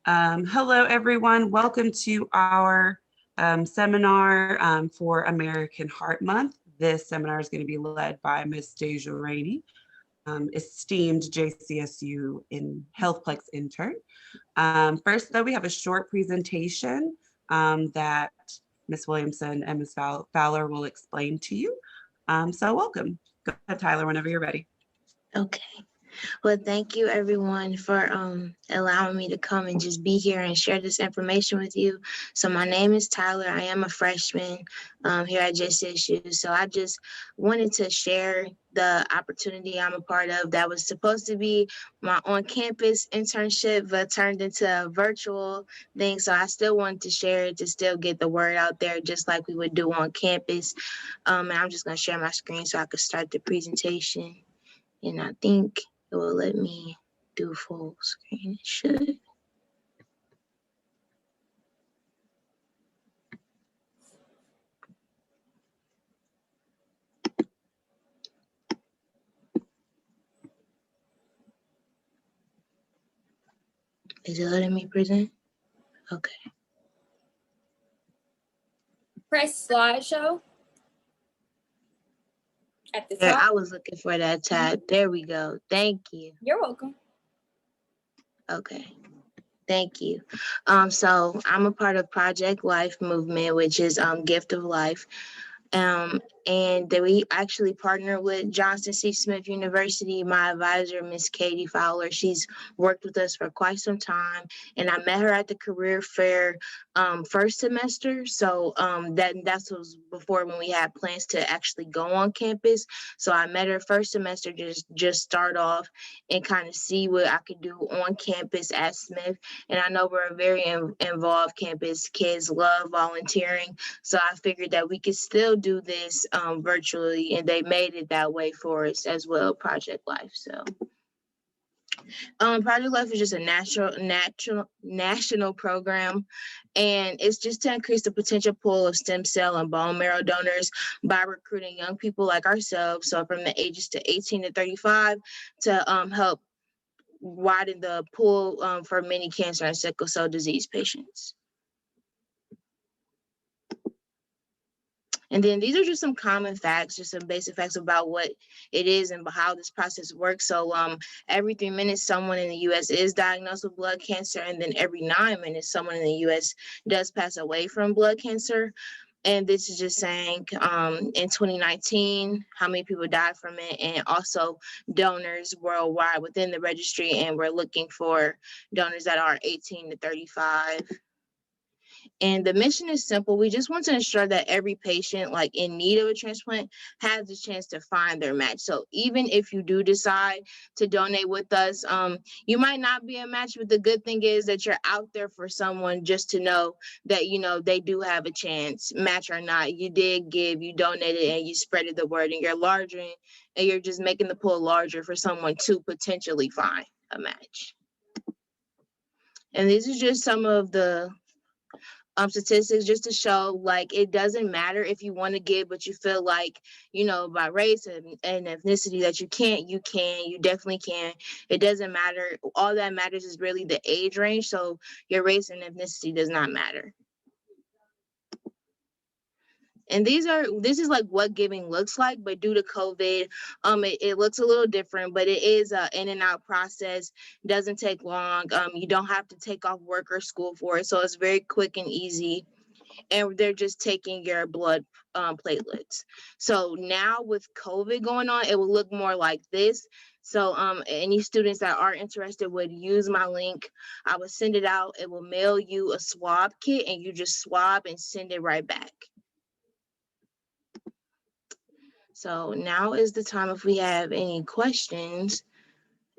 Hello, everyone. Welcome to our seminar for American Heart Month. This seminar is going to be led by Ms. Dajha Rainey, esteemed JCSU HealthPlex intern. First, though, we have a short presentation that Ms. Williamson and Ms. Fowler will explain to you. So welcome. Go ahead, Tyler, whenever you're ready. Okay. Well, thank you everyone for allowing me to come and just be here and share this information with you. So my name is Tyler. I am a freshman here at JCSU. So I just wanted to share the opportunity I'm a part of that was supposed to be my on-campus internship, but turned into a virtual thing. So I still wanted to share it to still get the word out there, just like we would do on campus. And I'm just going to share my screen so I could start the presentation. And I think it will let me do full screen. It should. Is it letting me present? Okay. Press slideshow at the There, top. I was looking for that tab. There we go. Thank you. You're welcome. Okay. Thank you. So I'm a part of Project Life movement, which is Gift of Life. And we actually partner with Johnson C. Smith University. My advisor, Miss Katie Fowler, she's worked with us for quite some time. And I met her at the career fair first semester. So that was before when we had plans to actually go on campus. So I met her first semester, just start off and kind of see what I could do on campus at Smith. And I know we're a very involved campus. Kids love volunteering. So I figured that we could still do this virtually, and they made it that way for us as well, Project Life. So Project Life is just a national program, and it's just to increase the potential pool of stem cell and bone marrow donors by recruiting young people like ourselves, so from the ages to 18 to 35, to help widen the pool for many cancer and sickle cell disease patients. And then these are just some common facts, just some basic facts about what it is and how this process works. So every 3 minutes, someone in the U.S. is diagnosed with blood cancer, and then every 9 minutes, someone in the U.S. does pass away from blood cancer. And this is just saying in 2019, how many people died from it, and also donors worldwide within the registry. And we're looking for donors that are 18 to 35. And the mission is simple. We just want to ensure that every patient like in need of a transplant has the chance to find their match. So even if you do decide to donate with us, you might not be a match, but the good thing is that you're out there for someone just to know that, you know, they do have a chance, match or not. You did give, you donated, and you spreaded the word, and you're larger, and you're just making the pool larger for someone to potentially find a match. And these are just some of the statistics just to show like it doesn't matter if you want to give, but you feel like, you know, by race and ethnicity that you definitely can. It doesn't matter. All that matters is really the age range. So your race and ethnicity does not matter. And this is like what giving looks like, but due to COVID, it looks a little different, but it is a in and out process. Doesn't take long. You don't have to take off work or school for it. So it's very quick and easy. And they're just taking your blood platelets. So now with COVID going on, it will look more like this. So any students that are interested would use my link. I would send it out. It will mail you a swab kit, and you just swab and send it right back. So now is the time if we have any questions.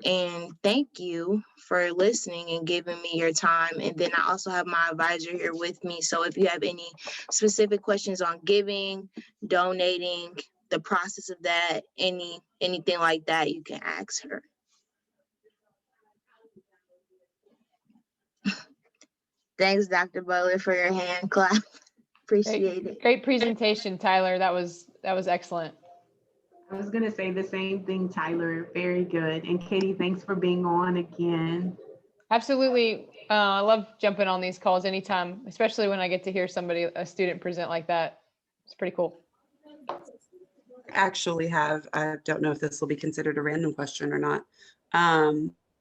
And thank you for listening and giving me your time. And then I also have my advisor here with me. So if you have any specific questions on giving, donating, the process of that, anything like that, you can ask her. Thanks, Dr. Butler, for your hand clap. Appreciate it. Great presentation, Tyler. That was excellent. I was going to say the same thing, Tyler. Very good. And Katie, thanks for being on again. Absolutely. I love jumping on these calls anytime, especially when I get to hear a student present like that. It's pretty cool. Actually have, I don't know if this will be considered a random question or not.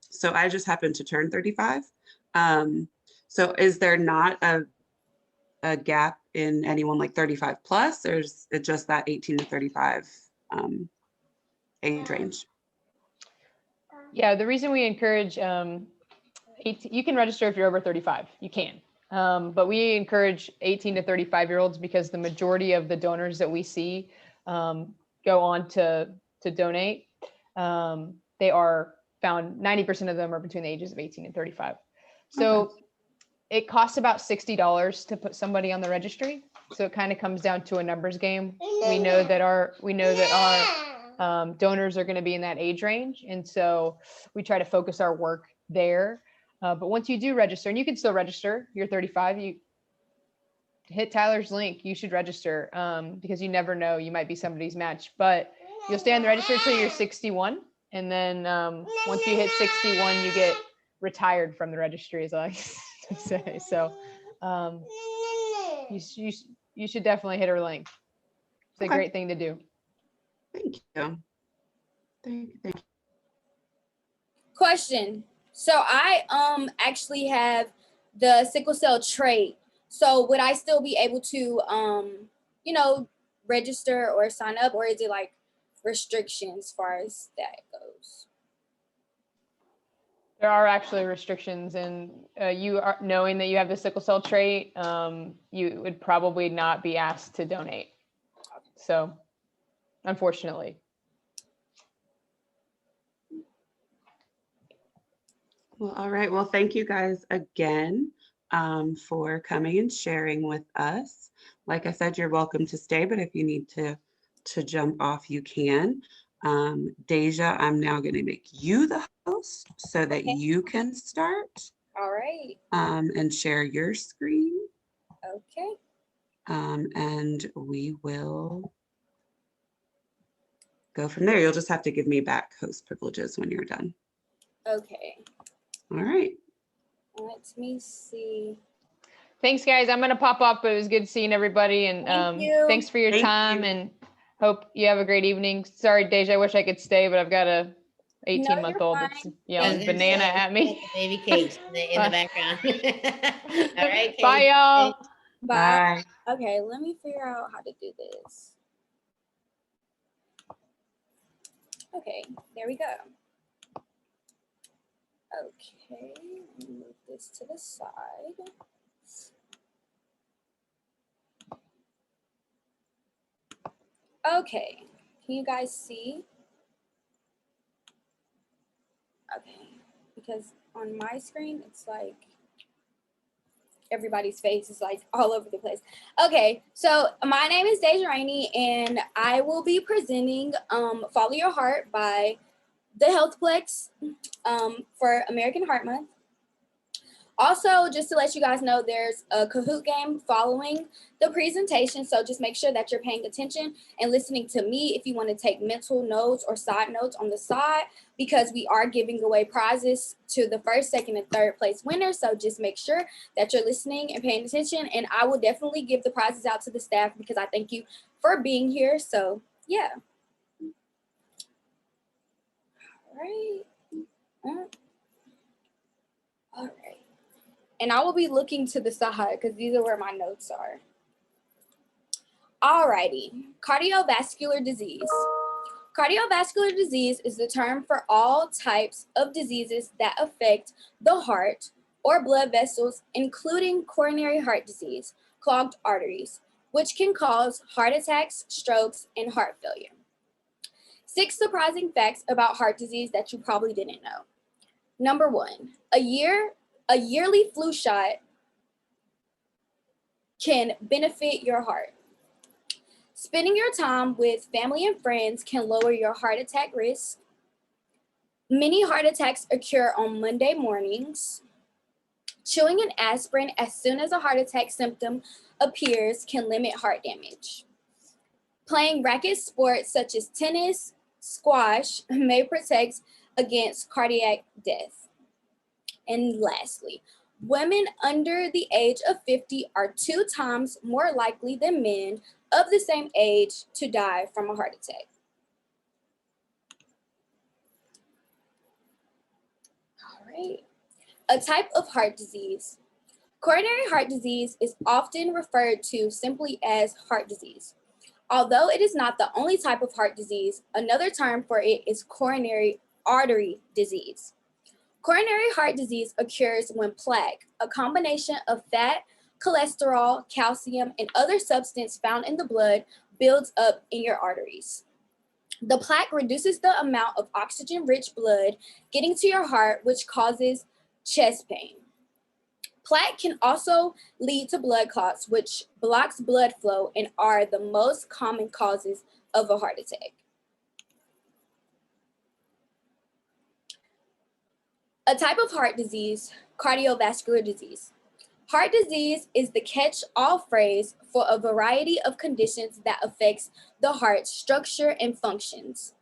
So I just happened to turn 35. So is there not a gap in anyone like 35 plus, or is it just that 18 to 35 age range? Yeah, the reason we encourage you can register if you're over 35, you can. But we encourage 18 to 35-year-olds because the majority of the donors that we see go on to donate. They are found, 90% of them are between the ages of 18 and 35. So Okay. it costs about $60 to put somebody on the registry. So it kind of comes down to a numbers game. We know that our donors are going to be in that age range. And so we try to focus our work there. But once you do register, and you can still register, you're 35, you hit Tyler's link, you should register because you never know, you might be somebody's match, but you'll stay on the register until you're 61. And then once you hit 61, you get retired from the registry, as I like to say. So you should definitely hit her link. It's a Okay. great thing to do. Thank you. Thank you. Question. So I actually have the sickle cell trait. So would I still be able to register or sign up, or is it like restrictions as far as that goes? There are actually restrictions, and you are knowing that you have the sickle cell trait, you would probably not be asked to donate. So, unfortunately. Well, all right. Well, thank you guys again for coming and sharing with us. Like I said, you're welcome to stay, but if you need to jump off, you can. Dajha, I'm now going to make you the host so that Okay. you can start All right. and share your screen. Okay. And we will go from there. You'll just have to give me back host privileges when you're done. Okay. All right. Let me see. Thanks, guys. I'm going to pop off, but it was good seeing everybody. And Thank you. thanks for your Thank time you. and hope you have a great evening. Sorry, Dajha, I wish I could stay, but I've got a 18-month-old that's yelling banana at me. Baby cakes in the background. All right. Bye, Kate. y'all. Bye. Okay, let me figure out how to do this. Okay, there we go. Okay, let me move this to the side. Okay, can you guys see? Okay, because on my screen, it's like everybody's face is like all over the place. Okay, so my name is Dajha Rainey, and I will be presenting Follow Your Heart by the HealthPlex for American Heart Month. Also, just to let you guys know, there's a Kahoot game following the presentation, so just make sure that you're paying attention and listening to me if you want to take mental notes or side notes on the side, because we are giving away prizes to the first, second, and third place winners. So just make sure that you're listening and paying attention, and I will definitely give the prizes out to the staff because I thank you for being here. So yeah. All right. All right. And I will be looking to the side because these are where my notes are. Alrighty, cardiovascular disease. Cardiovascular disease is the term for all types of diseases that affect the heart or blood vessels, including coronary heart disease, clogged arteries, which can cause heart attacks, strokes, and heart failure. 6 surprising facts about heart disease that you probably didn't know. Number 1, a yearly flu shot can benefit your heart. Spending your time with family and friends can lower your heart attack risk. Many heart attacks occur on Monday mornings. Chewing an aspirin as soon as a heart attack symptom appears can limit heart damage. Playing racket sports such as tennis, squash may protect against cardiac death. And lastly, women under the age of 50 are 2 times more likely than men of the same age to die from a heart attack. All right. A type of heart disease. Coronary heart disease is often referred to simply as heart disease. Although it is not the only type of heart disease, another term for it is coronary artery disease. Coronary heart disease occurs when plaque, a combination of fat, cholesterol, calcium, and other substance found in the blood, builds up in your arteries. The plaque reduces the amount of oxygen-rich blood getting to your heart, which causes chest pain. Plaque can also lead to blood clots, which blocks blood flow and are the most common causes of a heart attack. A type of heart disease, cardiovascular disease. Heart disease is the catch-all phrase for a variety of conditions that affects the heart's structure and functions.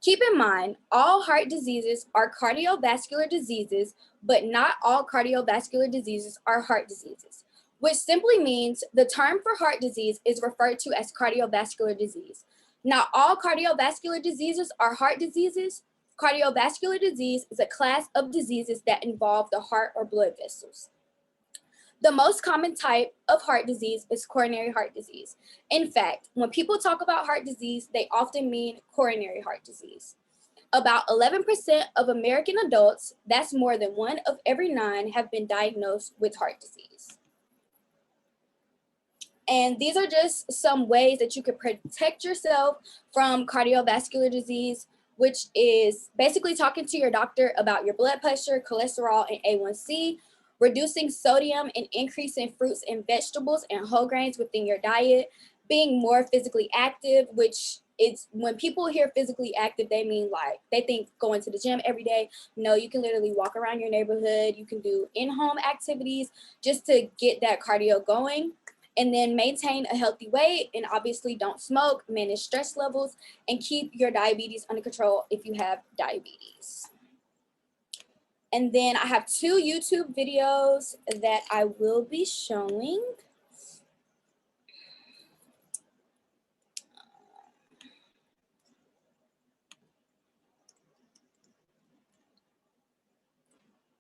Keep in mind, all heart diseases are cardiovascular diseases, but not all cardiovascular diseases are heart diseases, which simply means the term for heart disease is referred to as cardiovascular disease. Not all cardiovascular diseases are heart diseases. Cardiovascular disease is a class of diseases that involve the heart or blood vessels. The most common type of heart disease is coronary heart disease. In fact, when people talk about heart disease, they often mean coronary heart disease. About 11% of American adults, that's more than 1 of every 9, have been diagnosed with heart disease. And these are just some ways that you can protect yourself from cardiovascular disease, which is basically talking to your doctor about your blood pressure, cholesterol, and A1C, reducing sodium and increasing fruits and vegetables and whole grains within your diet, being more physically active, which is when people hear physically active, they mean like they think going to the gym every day. No, you can literally walk around your neighborhood. You can do in-home activities just to get that cardio going. And then maintain a healthy weight, and obviously don't smoke, manage stress levels, and keep your diabetes under control if you have diabetes. And then I have 2 YouTube videos that I will be showing.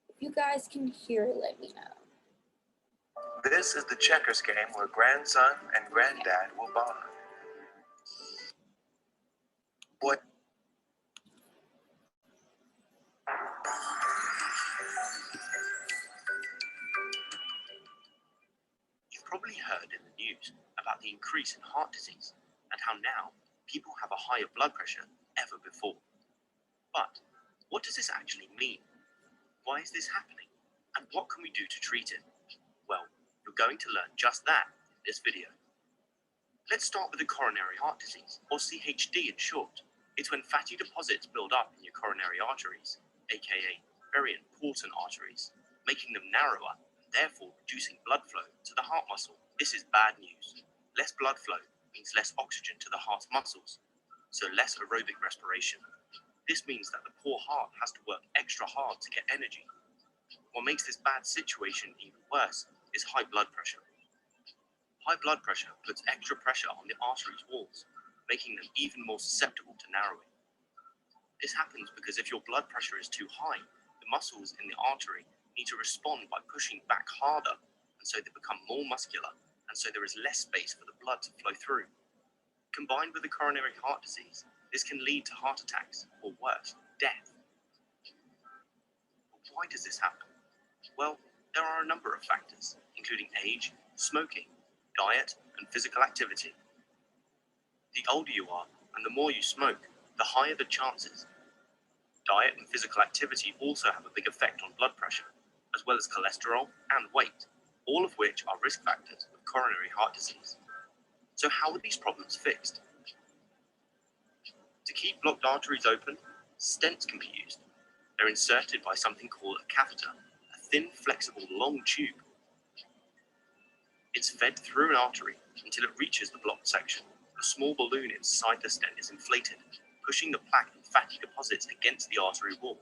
If you guys can hear, let me know. This is the checkers game where grandson and granddad will bond. What? You've probably heard in the news about the increase in heart disease and how now people have a higher blood pressure than ever before. But what does this actually mean? Why is this happening? And what can we do to treat it? Well, you're going to learn just that in this video. Let's start with the coronary heart disease, or CHD in short. It's when fatty deposits build up in your coronary arteries, aka very important arteries, making them narrower and therefore reducing blood flow to the heart muscle. This is bad news. Less blood flow means less oxygen to the heart's muscles, so less aerobic respiration. This means that the poor heart has to work extra hard to get energy. What makes this bad situation even worse is high blood pressure. High blood pressure puts extra pressure on the artery's walls, making them even more susceptible to narrowing. This happens because if your blood pressure is too high, the muscles in the artery need to respond by pushing back harder, and so they become more muscular, and so there is less space for the blood to flow through. Combined with the coronary heart disease, this can lead to heart attacks, or worse, death. But why does this happen? Well, there are a number of factors, including age, smoking, diet, and physical activity. The older you are, and the more you smoke, the higher the chances. Diet and physical activity also have a big effect on blood pressure, as well as cholesterol and weight, all of which are risk factors of coronary heart disease. So how are these problems fixed? To keep blocked arteries open, stents can be used. They're inserted by something called a catheter, a thin, flexible, long tube. It's fed through an artery until it reaches the blocked section. A small balloon inside the stent is inflated, pushing the plaque and fatty deposits against the artery wall.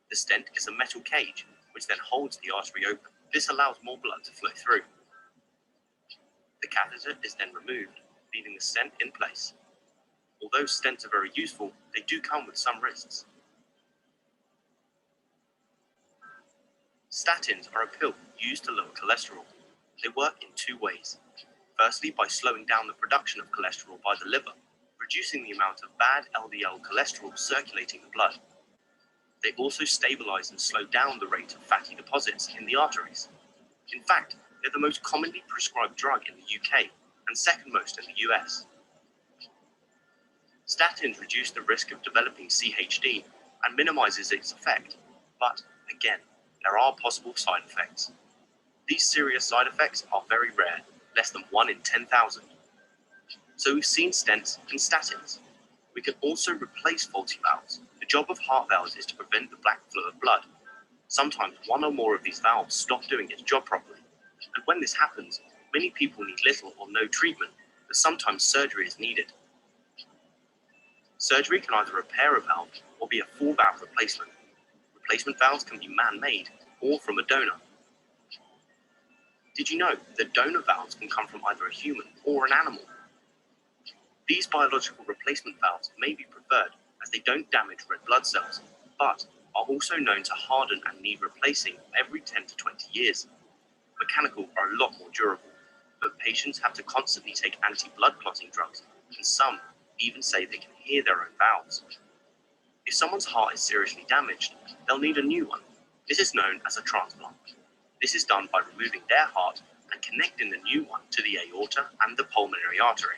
The stent is a metal cage which then holds the artery open. This allows more blood to flow through. The catheter is then removed, leaving the stent in place. Although stents are very useful, they do come with some risks. Statins are a pill used to lower cholesterol. They work in two ways. Firstly, by slowing down the production of cholesterol by the liver, reducing the amount of bad LDL cholesterol circulating the blood. They also stabilize and slow down the rate of fatty deposits in the arteries. In fact, they're the most commonly prescribed drug in the UK and second most in the US. Statins reduce the risk of developing CHD and minimizes its effect, but again, there are possible side effects. These serious side effects are very rare, less than 1 in 10,000. So we've seen stents and statins. We can also replace faulty valves. The job of heart valves is to prevent the black flow of blood. Sometimes one or more of these valves stop doing its job properly. And when this happens, many people need little or no treatment, but sometimes surgery is needed. Surgery can either repair a valve or be a full valve replacement. Replacement valves can be man-made or from a donor. Did you know that donor valves can come from either a human or an animal? These biological replacement valves may be preferred as they don't damage red blood cells, but are also known to harden and need replacing every 10 to 20 years. Mechanical are a lot more durable, but patients have to constantly take anti-blood clotting drugs, and some even say they can hear their own valves. If someone's heart is seriously damaged, they'll need a new one. This is known as a transplant. This is done by removing their heart and connecting the new one to the aorta and the pulmonary artery.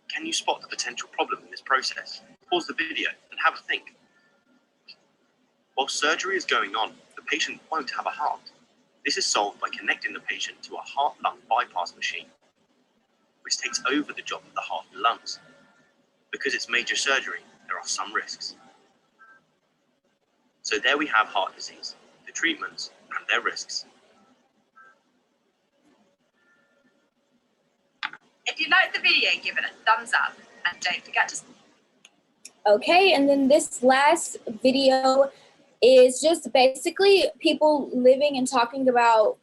Can you spot the potential problem in this process? Pause the video and have a think. While surgery is going on, the patient won't have a heart. This is solved by connecting the patient to a heart-lung bypass machine, which takes over the job of the heart and lungs. Because it's major surgery, there are some risks. So there we have heart disease, the treatments and their risks. If you liked the video, give it a thumbs up and don't forget to... Okay, and then this last video is just basically people living and talking about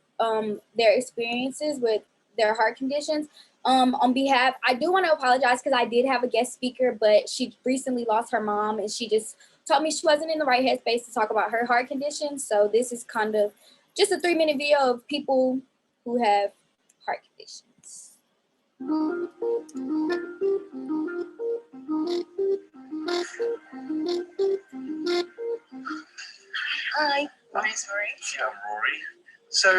their experiences with their heart conditions. On behalf, I do want to apologize because I did have a guest speaker, but she recently lost her mom and she just told me she wasn't in the right headspace to talk about her heart condition. So this is kind of just a 3-minute video of people who have heart conditions. Hi, my name's Rory. Yeah, I'm Rory. So,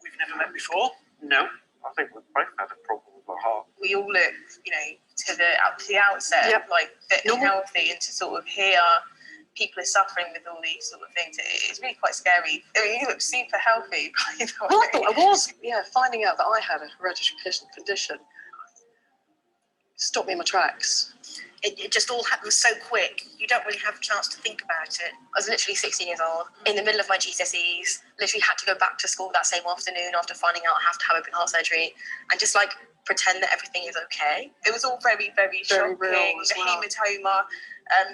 we've never met before? No, I think we've both had a problem with our heart. We all look, to the outset, like fit and healthy, and to sort of hear people are suffering with all these sort of things, it's really quite scary. I mean, you look super healthy, by the way. Well, I thought I was. Yeah, finding out that I had a hereditary condition stopped me in my tracks. It just all happens so quick. You don't really have a chance to think about it. I was literally 16 years old, in the middle of my GCSEs, literally had to go back to school that same afternoon after finding out I have to have open heart surgery, and just like pretend that everything is okay. It was all very, very shocking. The hematoma,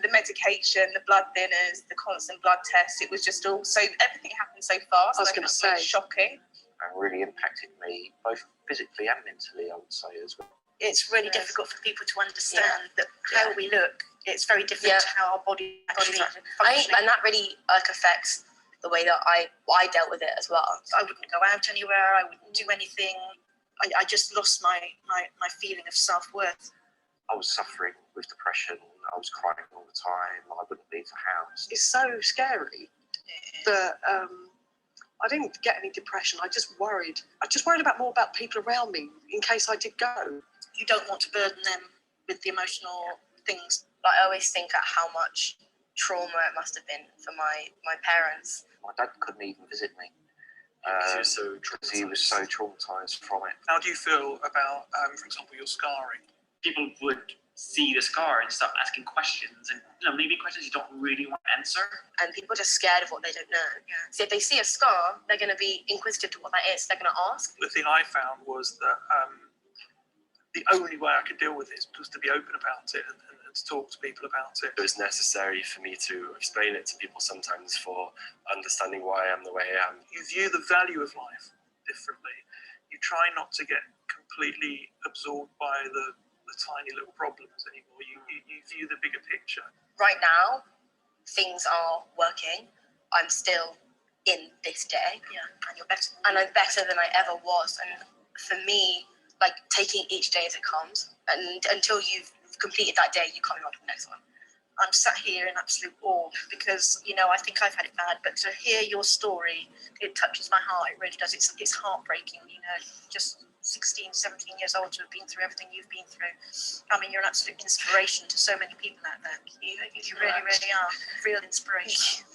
the medication, the blood thinners, the constant blood tests. It was just all so, everything happened so fast. I was going to say. Shocking. And really impacted me both physically and mentally, I would say, as well. It's really difficult for people to understand that how we look, it's very different to how our body actually functions. And that really affects the way that I dealt with it as well. I wouldn't go out anywhere, I wouldn't do anything. I just lost my feeling of self-worth. I was suffering with depression. I was crying all the time. I wouldn't leave the house. It's so scary that I didn't get any depression. I just worried about more about people around me in case I did go. You don't want to burden them with the emotional things. Like, I always think at how much trauma it must have been for my parents. My dad couldn't even visit me. He was so traumatized from it. How do you feel about, for example, your scarring? People would see the scar and start asking questions, and maybe questions you don't really want to answer. And people are just scared of what they don't know. So if they see a scar, they're going to be inquisitive to what that is. They're going to ask. The thing I found was that the only way I could deal with this was to be open about it and to talk to people about it. It was necessary for me to explain it to people sometimes for understanding why I am the way I am. You view the value of life differently. You try not to get completely absorbed by the tiny little problems anymore. You view the bigger picture. Right now, things are working. I'm still in this day. Yeah, and you're better. And I'm better than I ever was. And for me, like taking each day as it comes, and until you've completed that day, you can't move on to the next one. I'm sat here in absolute awe because, you know, I think I've had it bad, but to hear your story, it touches my heart. It really does. It's heartbreaking, you know, just 16, 17 years old to have been through everything you've been through. I mean, you're an absolute inspiration to so many people out there. You really, really are. Real inspiration.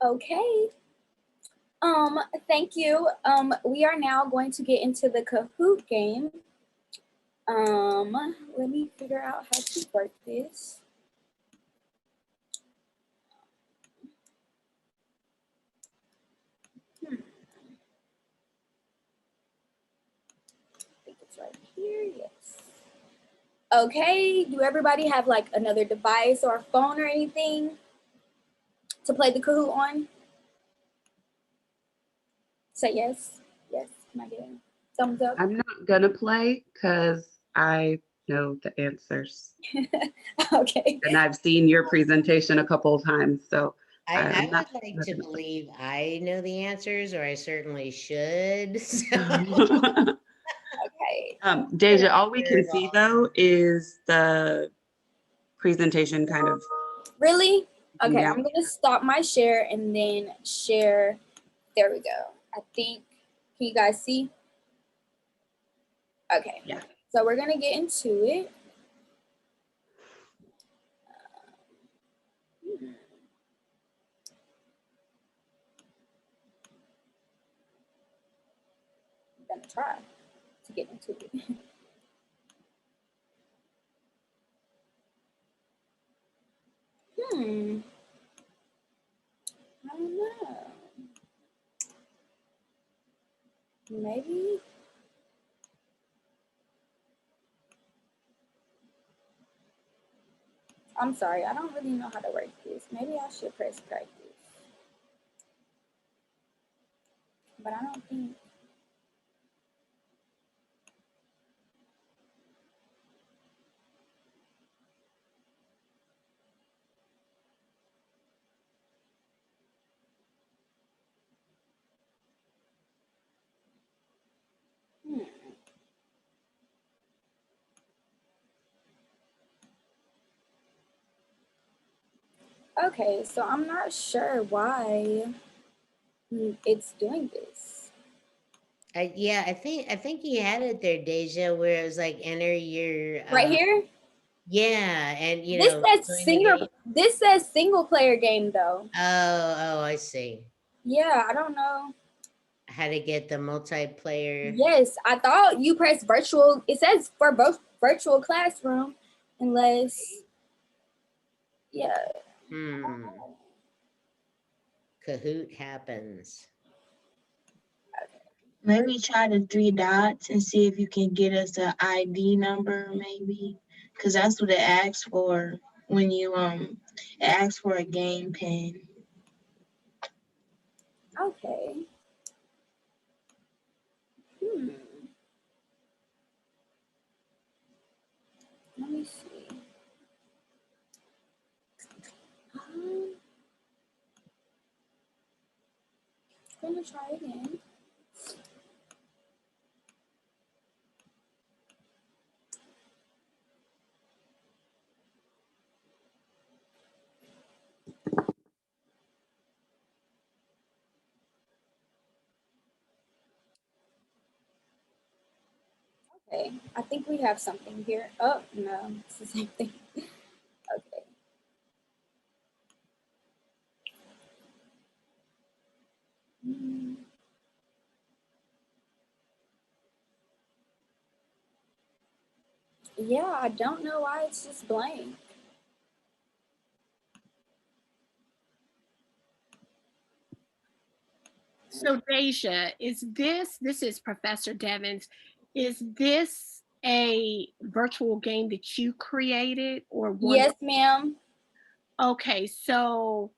Okay. Thank you. We are now going to get into the Kahoot game. Let me figure out how to work this. I think it's right here, yes. Okay, do everybody have like another device or a phone or anything to play the Kahoot on? Say yes. Yes, can I get a thumbs up? I'm not gonna play because I know the answers. Okay. And I've seen your presentation a couple of times, so I I'm not would like to gonna play. believe I know the answers, or I certainly should. So. Okay. Dajha, all we can see though is the presentation kind of. Really? Okay, Yeah. I'm gonna stop my share and then share. There we go. I think, can you guys see? Okay. Yeah. So we're gonna get into it. I'm gonna try to get into it. I don't know. Maybe. I'm sorry, I don't really know how to work this. Maybe I should press practice. But I don't think. Okay, so I'm not sure why it's doing this. Yeah, I think you had it there, Dajha, where it was like enter your Right here? Yeah, and you This know, says this says single player game though. Oh, I see. Yeah, I don't know. How to get the multiplayer. Yes, I thought you press virtual. It says for both virtual classroom, unless, yeah. Kahoot happens. Maybe try the 3 dots and see if you can get us an ID number, maybe, because that's what it asks for when you it asks for a game pin. Okay. Let me see. I'm gonna try again. Okay, I think we have something here. Oh, no, it's the same thing. Okay. Yeah, I don't know why it's just blank. So Dajha, this is Professor Devins, is this a virtual game that you created or one? Yes, ma'am. Okay, so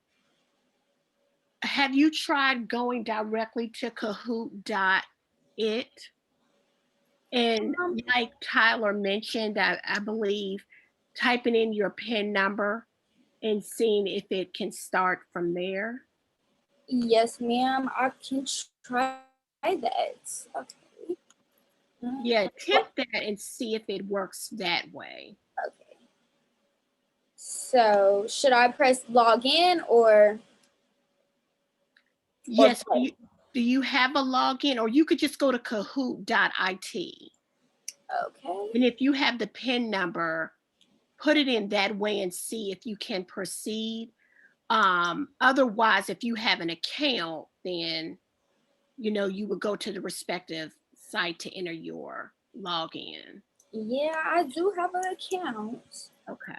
have you tried going directly to Kahoot.it? And like Tyler mentioned, I believe typing in your PIN number and seeing if it can start from there. Yes, ma'am. I can try that. Okay. Yeah, attempt that and see if it works that way. Okay. So should I press log in or? Yes. Do you have a login, or you could just go to Kahoot.it. Okay. And if you have the PIN number, put it in that way and see if you can proceed. Otherwise, if you have an account, then you would go to the respective site to enter your login. Yeah, I do have an account. Okay.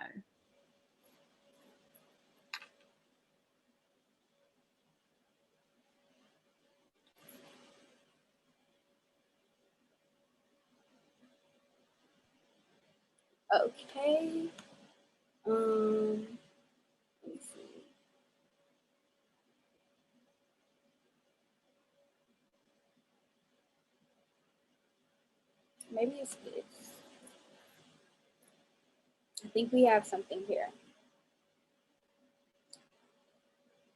Okay. Let me see. Maybe it's this. I think we have something here.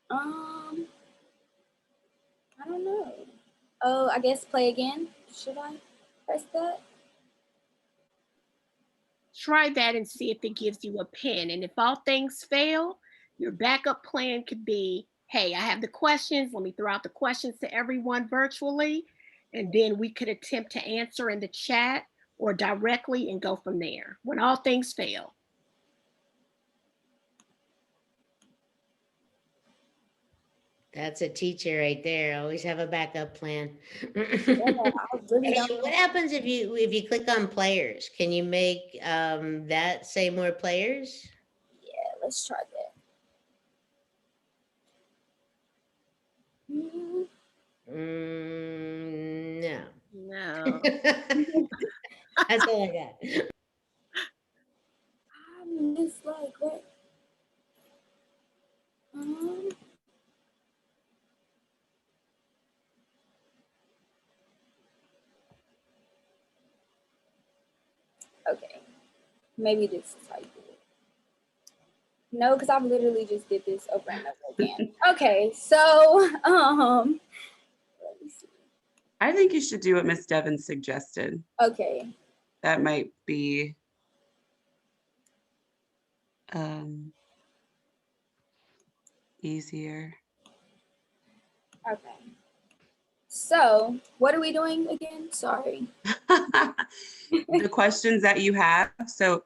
I don't know. Oh, I guess play again. Should I press that? Try that and see if it gives you a PIN. And if all things fail, your backup plan could be, hey, I have the questions. Let me throw out the questions to everyone virtually. And then we could attempt to answer in the chat or directly and go from there when all things fail. That's a teacher right there. Always have a backup plan. Yeah, What happens if you click on players? Can you make that say more players? Yeah, let's try that. No. No. That's all I got. I miss like what? Okay, maybe this is how you do it. No, because I've literally just did this over and over again. Okay, so let me see. I think you should do what Miss Devin suggested. Okay. That might be easier. Okay. So what are we doing again? Sorry. The questions that you have. So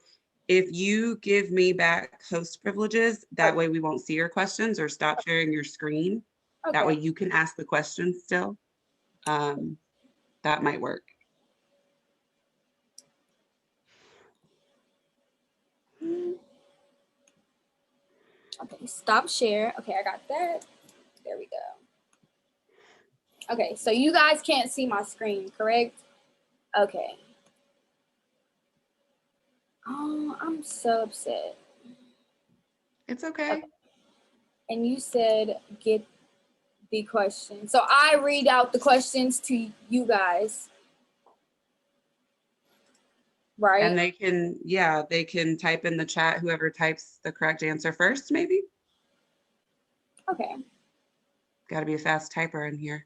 if you give me back host privileges, that way we won't see your questions or stop sharing your screen. Okay. That way you can ask the questions still. That might work. Okay, stop share. Okay, I got that. There we go. Okay, so you guys can't see my screen, correct? Okay. Oh, I'm so upset. It's okay. And you said get the question. So I read out the questions to you guys. Right. And they can type in the chat, whoever types the correct answer first, maybe. Okay. Got to be a fast typer in here.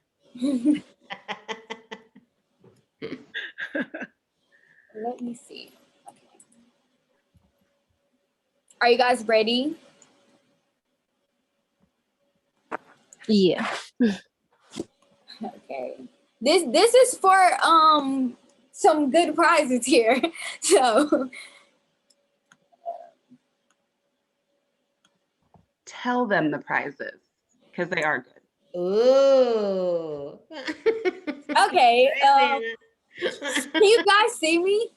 Let me see. Okay. Are you guys ready? Yeah. Okay. This is for some good prizes here. So tell them the prizes because they are good. Ooh. Okay. Can you guys see me?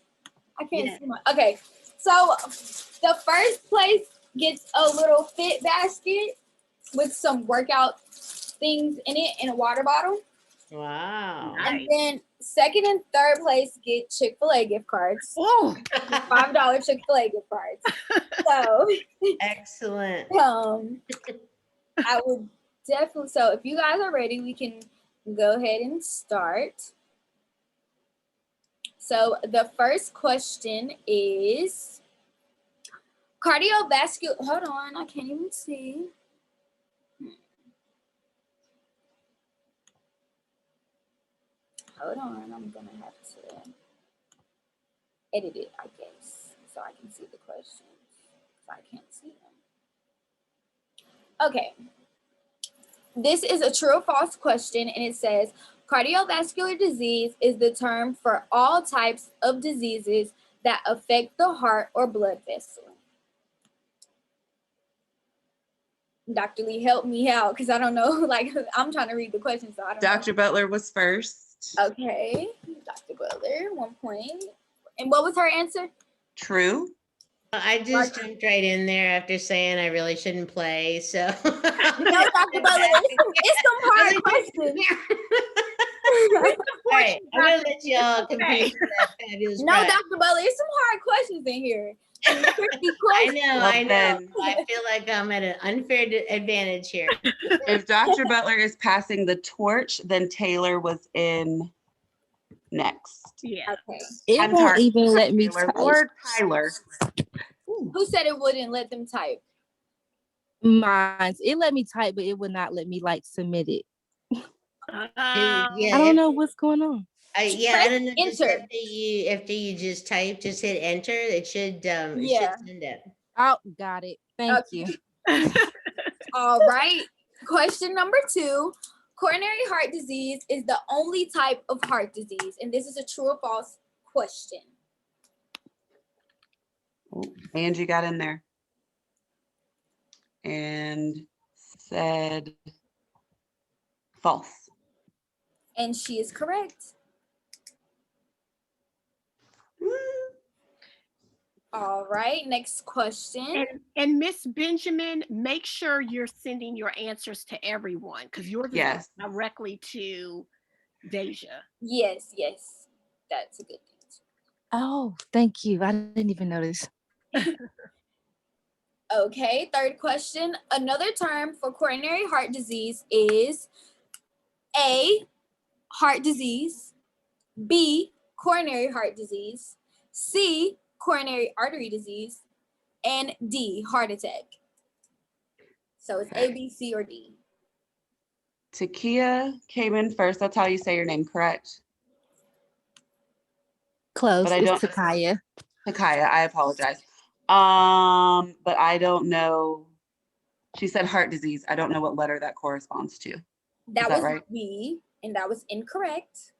I can't see my. Okay, so the first place gets a little fit basket with some workout things in it and a water bottle. Wow. And then second and third place get Chick-fil-A gift cards. Oh, $5 Chick-fil-A gift cards. So Excellent. I would definitely. So if you guys are ready, we can go ahead and start. So the first question is cardiovascular. Hold on, I can't even see. Hold on, I'm gonna have to edit it, I guess, so I can see the questions. So I can't see them. Okay. This is a true or false question, and it says cardiovascular disease is the term for all types of diseases that affect the heart or blood vessel. Dr. Lee, help me out because I don't know. Like, I'm trying to read the question, so I don't know. Dr. Butler was first. Okay, Dr. Butler, 1 point. And what was her answer? True. I just jumped right in there after saying I really shouldn't play. So no, Dr. Butler, it's some hard questions. All right, I'm gonna let y'all compete for that fabulous No, prize. Dr. Butler, it's some hard questions in here. I know. I feel like I'm at an unfair advantage here. If Dr. Butler is passing the torch, then Taylor was in next. Yeah. Okay. It won't even let me Taylor type. or Tyler. Who said it wouldn't let them type? Mine. It let me type, but it would not let me like submit it. Yeah, I don't know what's going on. Yeah, I don't know. Just enter. after you just type, just hit enter. It should it Yeah. should send it. Oh, got it. Thank you. All right. Question number 2. Coronary heart disease is the only type of heart disease, and this is a true or false question. Oh, Angie got in there and said false. And she is correct. All right, next question. And Miss Benjamin, make sure you're sending your answers to everyone because yours is directly to Dajha. Yes, that's a good thing. Oh, thank you. I didn't even notice. Okay, third question. Another term for coronary heart disease is A, heart disease, B, coronary heart disease, C, coronary artery disease, and D, heart attack. So it's A, B, C, or D. Takia came in first. That's how you say your name, correct? Close. But I it's don't. Takaya. Takaya, I apologize. But I don't know. She said heart disease. I don't know what letter that corresponds to. That was right? B, and that was incorrect.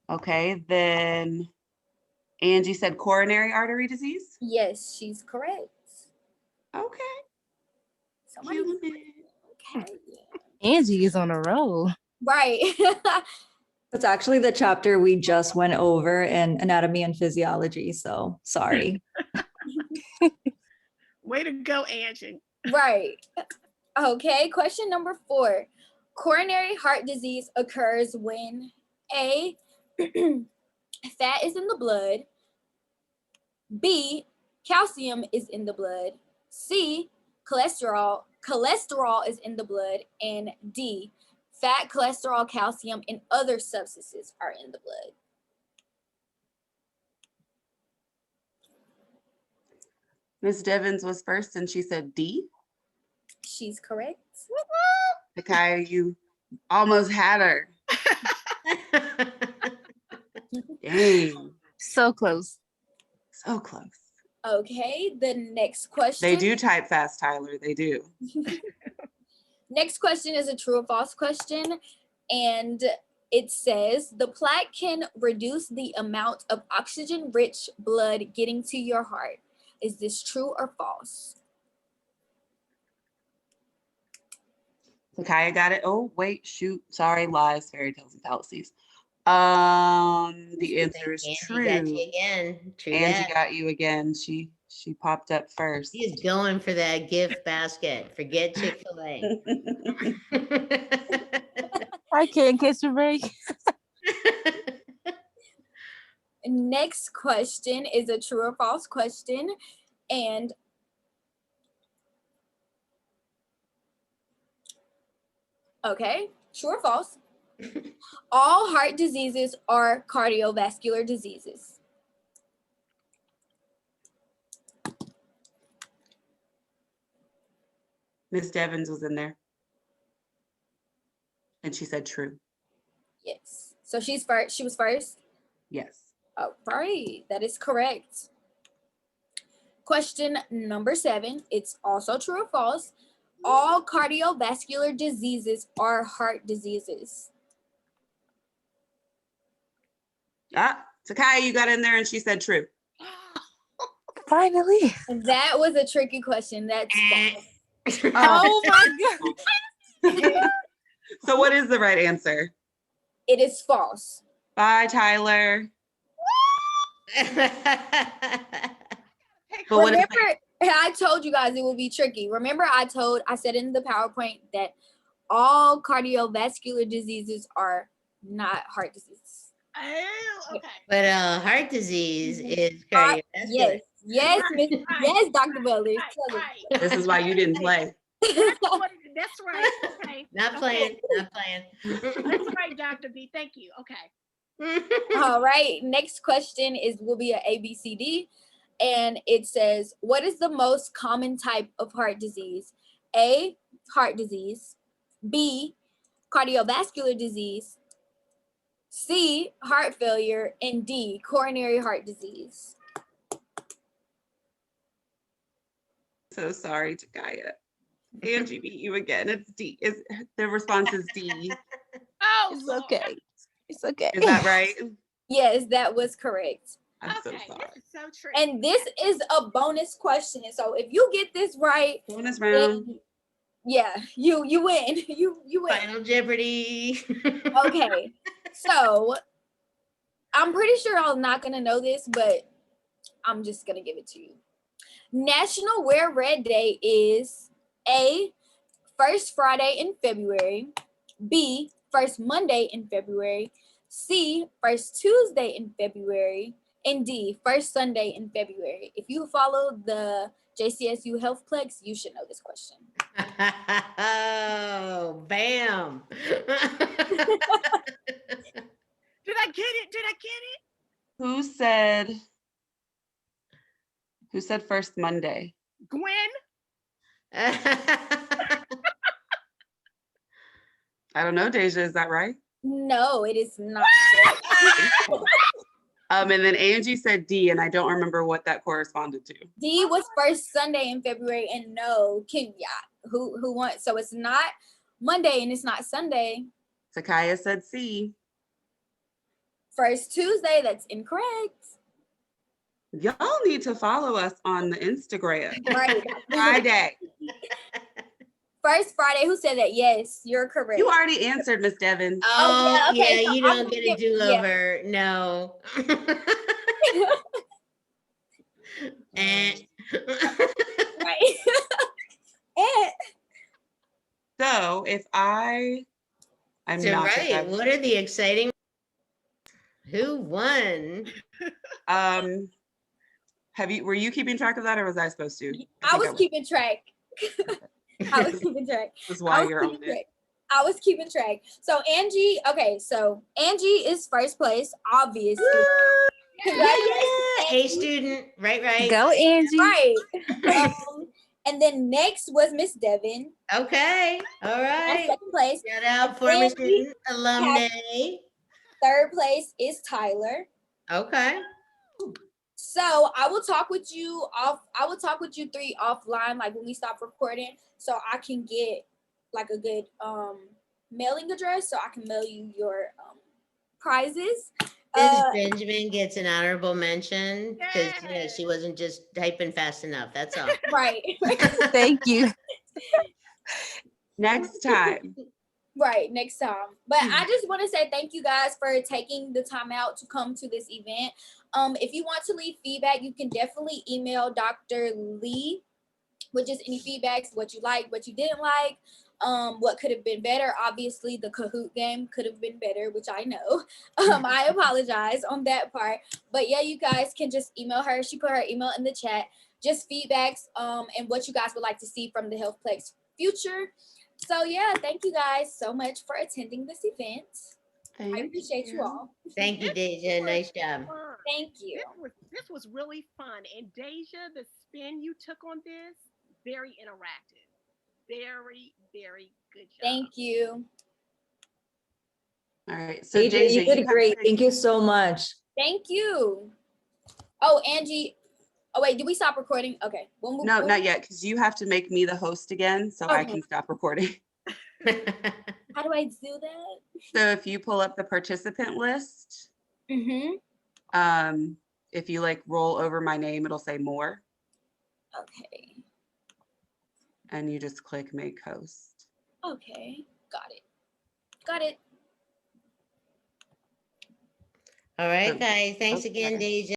Okay, then Angie said coronary artery disease. Yes, she's correct. Okay. Somebody. Okay. Angie is on a roll. Right. That's actually the chapter we just went over in anatomy and physiology. So sorry. Way to go, Angie. Right. Okay, question number 4. Coronary heart disease occurs when A, fat is in the blood, B, calcium is in the blood, C, cholesterol is in the blood, and D, fat, cholesterol, calcium, and other substances are in the blood. Miss Devins was first and she said D. She's correct. Takaya, you almost had her. Dang. So close. So close. Okay, the next question. They do type fast, Tyler. They do. Next question is a true or false question. And it says, the plaque can reduce the amount of oxygen-rich blood getting to your heart. Is this true or false? Takaya got it. Oh, wait, shoot. Sorry, lies, fairy tales, and fallacies. The answer is Angie true. got you again. True Angie that. got you again. She popped up first. She's going for that gift basket. Forget Chick-fil-A. I can't catch a break. Next question is a true or false question. And okay, true or false? All heart diseases are cardiovascular diseases. Miss Devins was in there. And she said true. Yes. So she's first. She was first. Yes. All right, that is correct. Question number 7. It's also true or false. All cardiovascular diseases are heart diseases. Takaya, you got in there and she said true. Finally. That was a tricky question. That's false. Oh my God. So what is the right answer? It is false. Bye, Tyler. But what is Remember, I told you guys it will be tricky. Remember, I said in the PowerPoint that all cardiovascular diseases are not heart diseases. Oh, okay. But heart disease is cardiovascular. Yes, Right, yes, Dr. Butler. Right. This is why you didn't play. That's right. Okay. Not playing, not playing. That's right, Dr. B. Thank you. Okay. All right. Next question will be a ABCD, and it says, "What is the most common type of heart disease? A, heart disease. B, cardiovascular disease. C, heart failure, and D, coronary heart disease." So sorry, Takaya. Angie beat you again. It's D. The response is D. Oh, it's okay. It's okay. Is that right? Yes, that was correct. I'm so Okay, sorry. this is so tricky. And this is a bonus question. So if you get this right, Bonus round. then, yeah, you win. You win. Final Jeopardy. Okay. So I'm pretty sure I'm not gonna know this, but I'm just gonna give it to you. National Wear Red Day is A, first Friday in February, B, first Monday in February, C, first Tuesday in February, and D, first Sunday in February. If you follow the JCSU HealthPlex, you should know this question. Oh, bam. Did I get it? Did I get it? Who said first Monday? Gwen? I don't know, Dajha, is that right? No, it is not. And then Angie said D, and I don't remember what that corresponded to. D was first Sunday in February, and no, Kenya, who won. So it's not Monday and it's not Sunday. Takaya said C. First Tuesday, that's incorrect. Y'all need to follow us on the Instagram. Right. Friday. First Friday, who said that? Yes, you're correct. You already answered, Miss Devin. Oh, yeah, okay, yeah, so you I'm don't gonna get a give- do-over. No. Right. And So if I'm So not right, sure. what are the exciting? Who won? Were you keeping track of that, or was I supposed to? I was keeping track. I was keeping track. That's why you're on it. I was keeping track. So Angie, okay, so Angie is first place, obviously. Yeah, A student. Right. Go, Angie. Right. And then next was Miss Devin. Okay. All That's right. second place. Shout out And former then student, alumni. Third place is Tyler. Okay. So I will talk with you three offline, like when we stop recording, so I can get like a good mailing address so I can mail you your prizes. This Benjamin gets an honorable mention because she wasn't just typing fast enough. That's all. Right. Thank you. Next time, Right, next time. But I just want to say thank you guys for taking the time out to come to this event. If you want to leave feedback, you can definitely email Dr. Lee with just any feedbacks, what you like, what you didn't like, what could have been better. Obviously, the Kahoot game could have been better, which I know. I apologize on that part. But yeah, you guys can just email her. She put her email in the chat. Just feedbacks and what you guys would like to see from the HealthPlex future. So yeah, thank you guys so much for attending this event. I appreciate you all. Thank you, Dajha. Nice job. Thank you. This was really fun. And Dajha, the spin you took on this, very interactive. Very, very good job. Thank you. All right. So Dajha, Dajha, you did have great. to- Thank you so much. Thank you. Oh, Angie. Oh, wait, did we stop recording? Okay. We'll move. No, not yet, because you have to make me the host again so I Okay. can stop recording. How do I do that? So if you pull up the participant list, Mm-hmm. if you like roll over my name, it'll say more. Okay. And you just click make host. Okay. Got it. Got it. All right, guys. Thanks Okay. again, Dajha.